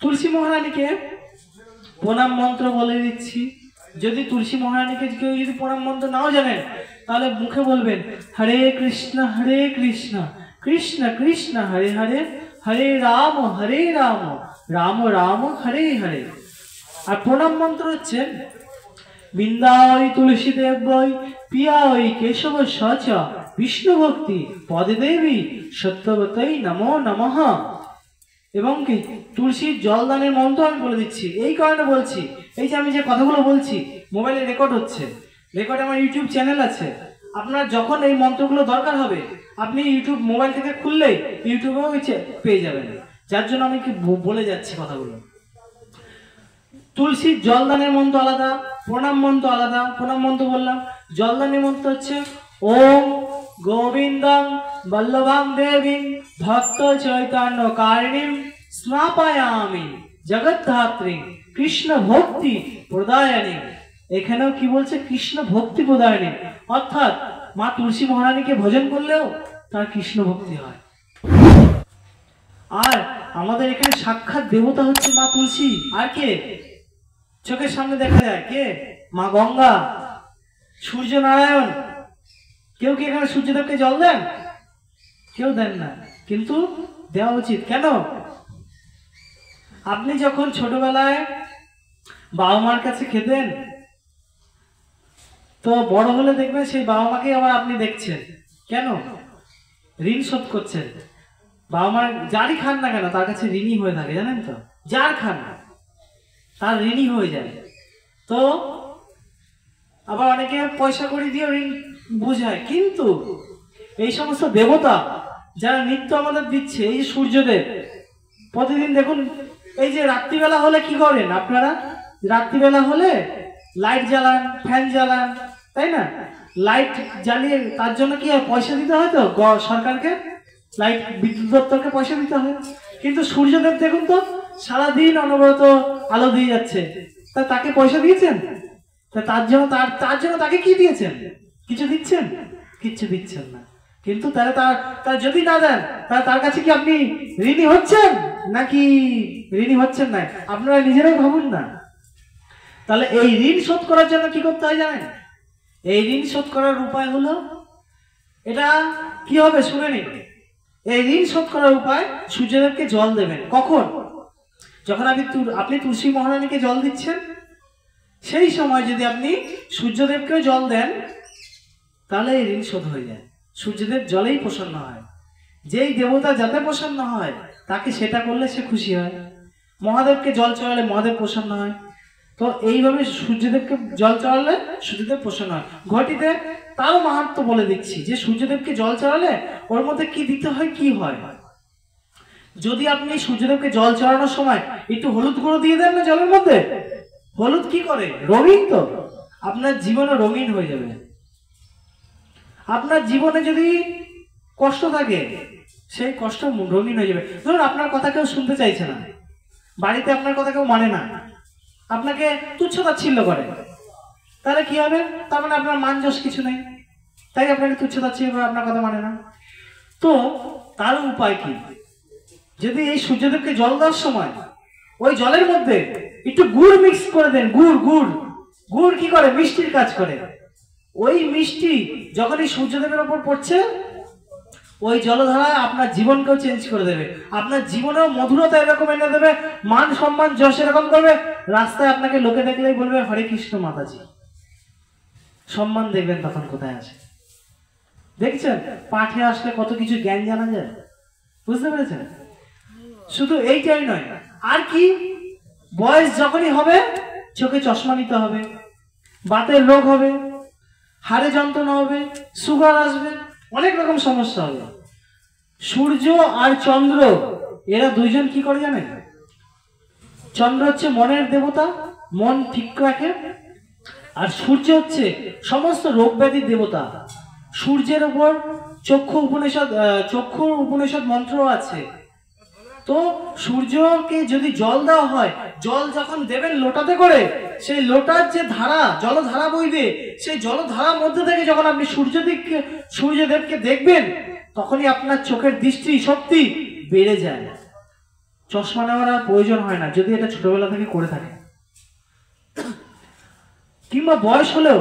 তুলসী মহারানীকে প্রণাম মন্ত্র বলে দিচ্ছি। যদি তুলসী মহারানীকে কেউ যদি প্রণাম মন্ত্র নাও জানেন, তাহলে মুখে বলবেন হরে কৃষ্ণ কৃষ্ণ কৃষ্ণ হরে হরে, হরে রাম রাম রাম হরে হরে। আর প্রণাম মন্ত্র হচ্ছে বৃন্দায় তুলসী দেবয় পিয়ায় কেশব সচ বিষ্ণু ভক্তি পদে দেবী সত্যবতই নমো নমঃ। এবং কি তুলসীর জলদানের মন্ত্র আমি বলে দিচ্ছি। এই কারণে বলছি, এই যে আমি যে কথাগুলো বলছি মোবাইলে রেকর্ড হচ্ছে, রেকর্ড আমার ইউটিউব চ্যানেল আছে। আপনার যখন এই মন্ত্রগুলো দরকার হবে আপনি ইউটিউব মোবাইল থেকে খুললেই ইউটিউবেও পেয়ে যাবেন। যার জন্য আমি কি বলে যাচ্ছি কথাগুলো। তুলসীর জলদানের মন্ত্র আলাদা, প্রণাম মন্ত্র আলাদা। প্রণাম মন্ত্র বললাম, জলদানের মন্ত্র হচ্ছে ওম গোবিন্দং বল্লভাং দেবীং ভক্ত চৈতন্য কারিণীম স্নাপায়ামি জগদ্ধাত্রী কৃষ্ণ ভক্তি প্রদায়নী। এখানেও কি বলছে? কৃষ্ণ ভক্তি প্রদায়নী, অর্থাৎ মা তুলসী মহারানীকে ভজন করলেও তার কৃষ্ণ ভক্তি হয়। আর আমাদের এখানে সাক্ষাৎ দেবতা হচ্ছে মা তুলসী। আর কে চোখের সামনে দেখা যায়? কে? মা গঙ্গা, সূর্য নারায়ণ। কেউ কি এখানে সূর্যদেবকে জল দেন? কেউ দেন না, কিন্তু দেওয়া উচিত। কেন? আপনি যখন ছোটবেলায় বাবা মার কাছে খেতেন, তো বড় হলে দেখবেন সেই বাবা মাকে আবার আপনি দেখছেন। কেন? ঋণ শোধ করছেন। বাবা মার যারই খান না কেন তার কাছে ঋণী হয়ে থাকে, জানেন তো? যার খান তার ঋণী হয়ে যায়। তো আবার অনেকে পয়সা কড়ি দিয়ে ঋণ বুঝায়, কিন্তু এই সমস্ত দেবতা যারা নিত্য আমাদের দিচ্ছে, এই যে সূর্যদেব, প্রতিদিন দেখুন এই যে রাত্রিবেলা হলে কি করেন আপনারা? রাত্রিবেলা হলে লাইট জ্বালান, ফ্যান জ্বালান, তাই না? লাইট জ্বালিয়ে তার জন্য কি পয়সা দিতে হয় তো সরকারকে, লাইট বিদ্যুৎ দপ্তরকে পয়সা দিতে হয়। কিন্তু সূর্যদেব দেখুন তো সারাদিন অনবরত আলো দিয়ে যাচ্ছে, তা তাকে পয়সা দিয়েছেন? তা তার জন্য তাকে কি দিয়েছেন? কিছু দিচ্ছেন? কিচ্ছু দিচ্ছেন না। কিন্তু তাহলে তার যদি না দেন তাহলে তার কাছে কি আপনি ঋণী হচ্ছেন নাকি ঋণী হচ্ছেন না? আপনারা নিজেরাই ভাবুন না। তাহলে এই ঋণ শোধ করার জন্য কি করতে হয় জানেন? এই ঋণ শোধ করার উপায় হলো, এটা কি হবে শুনে নিন। এই ঋণ শোধ করার উপায়, সূর্যদেবকে জল দেবেন। কখন? যখন আপনি তুলসী মহারানীকে জল দিচ্ছেন, সেই সময় যদি আপনি সূর্যদেবকেও জল দেন তাহলে এই ঋণ শোধ হয়ে যায়। সূর্যদেব জলেই প্রসন্ন হয়। যেই দেবতা যাতে প্রসন্ন হয় তাকে সেটা করলে সে খুশি হয়। মহাদেবকে জল চড়ালে মহাদেব প্রসন্ন হয়। তো এইভাবে সূর্যদেবকে জল চড়ালে সূর্যদেব প্রসন্ন হয়। ঘটিতে তারও মাহাত্ম্য বলে দিচ্ছি যে সূর্যদেবকে জল চড়ালে ওর মধ্যে কি দিতে হয়, কি হয়। যদি আপনি সূর্যদেবকে জল চড়ানোর সময় একটু হলুদ গুঁড়ো দিয়ে দেন না জলের মধ্যে, হলুদ কি করে? রঙিন। তো আপনার জীবনও রঙিন হয়ে যাবে। আপনার জীবনে যদি কষ্ট থাকে সেই কষ্ট রঙিন হয়ে যাবে। ধরুন আপনার কথা কেউ শুনতে চাইছে না, বাড়িতে আপনার কথা কেউ মানে না, আপনাকে তুচ্ছ-তাচ্ছিল্য করে, তাহলে কি হবে? তার মানে আপনার মান যশ কিছু নেই, তাই আপনাকে তুচ্ছ-তাচ্ছিল্য করে, আপনার কথা মানে না। তো তার উপায় কি? যদি এই সূর্যদেবকে জল দেওয়ার সময় ওই জলের মধ্যে একটু গুড় মিক্স করে দেন। গুড় কি করে? মিষ্টির কাজ করে। ওই মিষ্টি যখন এই সূর্যদেবের ওপর পড়ছে, ওই জলধারা আপনার জীবনকেও চেঞ্জ করে দেবে। আপনার জীবনেও মধুরতা এরকম এনে দেবে, মান সম্মান যশ এরকম করবে। রাস্তায় আপনাকে লোকে দেখলেই বলবে হরে কৃষ্ণ মাতাজি। সম্মান দেখবেন তখন কোথায় আছে। দেখছেন পাঠে আসলে কত কিছু জ্ঞান জানা যায়, বুঝতে পেরেছেন? শুধু এইটাই নয়, আর কি? বয়স যখনই হবে চোখে চশমা নিতে হবে, বাতের রোগ হবে, হাড়ে যন্ত্রণা হবে, সুগার আসবে, অনেক রকম সমস্যা হবে। সূর্য আর চন্দ্র এরা দুইজন কি করে জানেন? চন্দ্র হচ্ছে মনের দেবতা, মন ঠিক রাখে। আর সূর্য হচ্ছে সমস্ত রোগ ব্যাধির দেবতা। সূর্যের উপর চক্ষুর উপনিষদ মন্ত্র আছে। তো সূর্যকে যদি জল দেওয়া হয়, জল যখন দেবেন লোটাতে করে, সেই লোটার যে ধারা, জলধারা বইবে, সেই জলধারার মধ্যে থেকে যখন আপনি সূর্যদেবকে দেখবেন, তখনই আপনার চোখের দৃষ্টি শক্তি বেড়ে যায়। চশমা নেওয়ার আর প্রয়োজন হয় না যদি এটা ছোটবেলা থেকে করে থাকে, কিংবা বয়স হলেও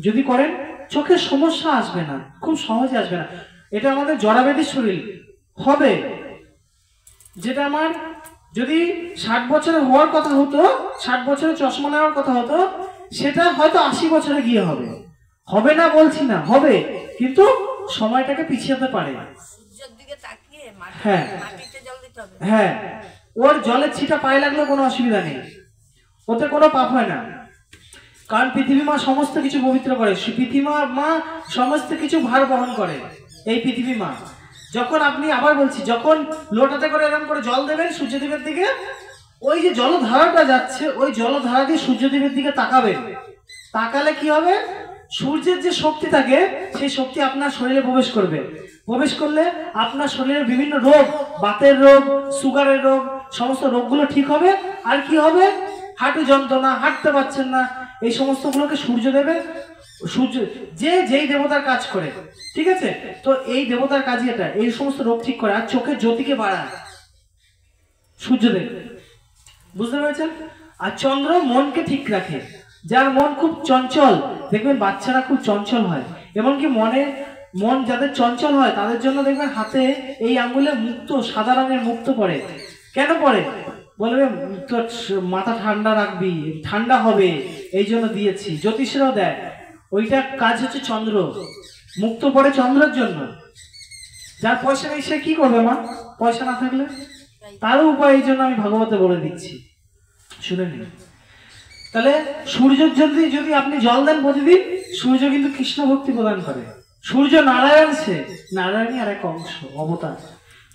যদি করেন চোখের সমস্যা আসবে না, খুব সহজে আসবে না। এটা আমাদের জরাব্যাধির শরীর হবে, যেটা আমার যদি 60 বছরে হওয়ার কথা হতো, 60 বছরে চশমা নেওয়ার কথা হতো, সেটা হয়তো 80 বছরে গিয়ে হবে। হবে না বলছি না, হবে, কিন্তু সময়টাকে পিছিয়ে পারে। হ্যাঁ হ্যাঁ, ওর জলের ছিটা পায়ে লাগলেও কোনো অসুবিধা নেই, ওতে কোনো পাপ হয় না। কারণ পৃথিবী মা সমস্ত কিছু পবিত্র করে, পৃথিবী মা সমস্ত কিছু ভার বহন করে। এই পৃথিবী মা যখন আপনি, আবার বলছি, যখন লোটাতে করে এরকম করে জল দেবেন সূর্যদেবের দিকে, ওই যে জলধারাটা যাচ্ছে ওই জলধারা দিয়ে সূর্যদেবের দিকে তাকাবেন। তাকালে কি হবে, সূর্যের যে শক্তি থাকে সেই শক্তি আপনার শরীরে প্রবেশ করবে। প্রবেশ করলে আপনার শরীরের বিভিন্ন রোগ, বাতের রোগ, সুগারের রোগ, সমস্ত রোগগুলো ঠিক হবে। আর কি হবে, হাঁটু যন্ত্রণা, হাঁটতে পারছেন না, এই সমস্তগুলোকে সূর্য যেই দেবতার কাজ করে, ঠিক আছে, তো এই দেবতার কাজই এটা, এই সমস্ত রোগ ঠিক করে। আর চোখের জ্যোতিকে বাড়ায় সূর্যদেব, বুঝতে পেরেছেন? আর চন্দ্র মনকে ঠিক রাখে। যার মন খুব চঞ্চল, দেখবেন বাচ্চারা খুব চঞ্চল হয়, এমনকি মন যাদের চঞ্চল হয় তাদের জন্য দেখবেন হাতে এই আঙ্গুলে মুক্ত, সাদা রঙের মুক্ত পড়ে। কেন পড়ে? বলবে তোর মাথা ঠান্ডা রাখবি, ঠান্ডা হবে, এই জন্য দিয়েছি। জ্যোতিষরাও দেয়, ওইটা কাজ হচ্ছে চন্দ্র, মুক্ত পড়ে চন্দ্রের জন্য। যার পয়সা নেই সে কি করবে মা? পয়সা না থাকলে তারও উপায় এই জন্য আমি ভাগবতে বলে দিচ্ছি, শুনে নিন। তাহলে সূর্যের যদি আপনি জল দেন প্রতিদিন, সূর্য কিন্তু কৃষ্ণ ভক্তি প্রদান করে। সূর্য নারায়ণ, সে নারায়ণই আর এক অংশ, অবতার।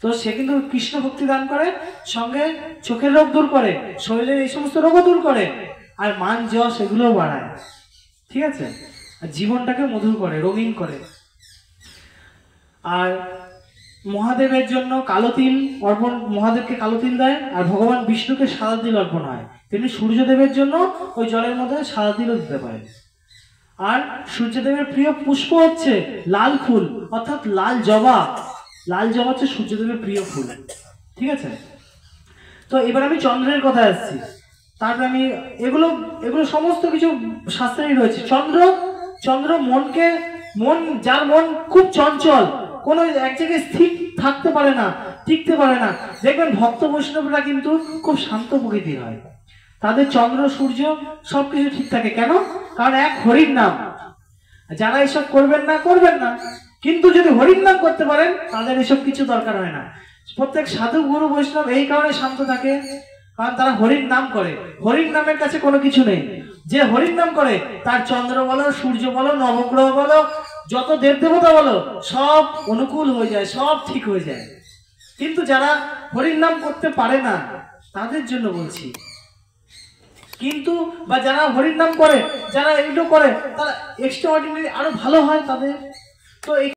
তো সে কিন্তু কৃষ্ণ ভক্তি দান করে, সঙ্গে চোখের রোগ দূর করে, শরীরের এই সমস্ত রোগও দূর করে, আর মান যশ এগুলোও বাড়ায়, ঠিক আছে, আর জীবনটাকে মধুর করে, রঙিন করে। আর মহাদেবের জন্য কালো তিল অর্পণ, মহাদেবকে কালো তিল দেয়, আর ভগবান বিষ্ণুকে সাদা তিল অর্পণ হয়। তিনি সূর্যদেবের জন্য ওই জলের মধ্যে সাদা তিলও দিতে পারে। আর সূর্যদেবের প্রিয় পুষ্প হচ্ছে লাল ফুল, অর্থাৎ লাল জবা। লাল জবা হচ্ছে সূর্যদেবের প্রিয় ফুল, ঠিক আছে। তো এবার আমি চন্দ্রের কথা আসছি, তারপরে আমি এগুলো সমস্ত কিছু শাস্ত্রেই রয়েছে। চন্দ্র যার মন খুব চঞ্চল, কোনো এক জায়গায় স্থির থাকতে পারে না, টিকতে পারে না, দেখবেন ভক্ত বৈষ্ণবরা কিন্তু খুব শান্ত প্রকৃতির হয়, তাদের চন্দ্র সূর্য সবকিছু ঠিক থাকে। কেন? কারণ এক হরির নাম। যারা এসব করবেন না, কিন্তু যদি হরির নাম করতে পারেন তাদের এসব কিছু দরকার হয় না। প্রত্যেক সাধু গুরু বৈষ্ণব এই কারণে শান্ত থাকে, কারণ তারা হরির নাম করে। হরির নামের কাছে কোনো কিছু নেই। যে হরির নাম করে তার চন্দ্র বলো, সূর্য বলো, নবগ্রহ বলো, যত দেব দেবতা বলো, সব অনুকূল হয়ে যায়, সব ঠিক হয়ে যায়। কিন্তু যারা হরির নাম করতে পারে না তাদের জন্য বলছি। কিন্তু বা যারা হরির নাম করে, যারা এগুলো করে, তারা এক্সট্রা অর্ডিনারি আরো ভালো হয় তাদের। তো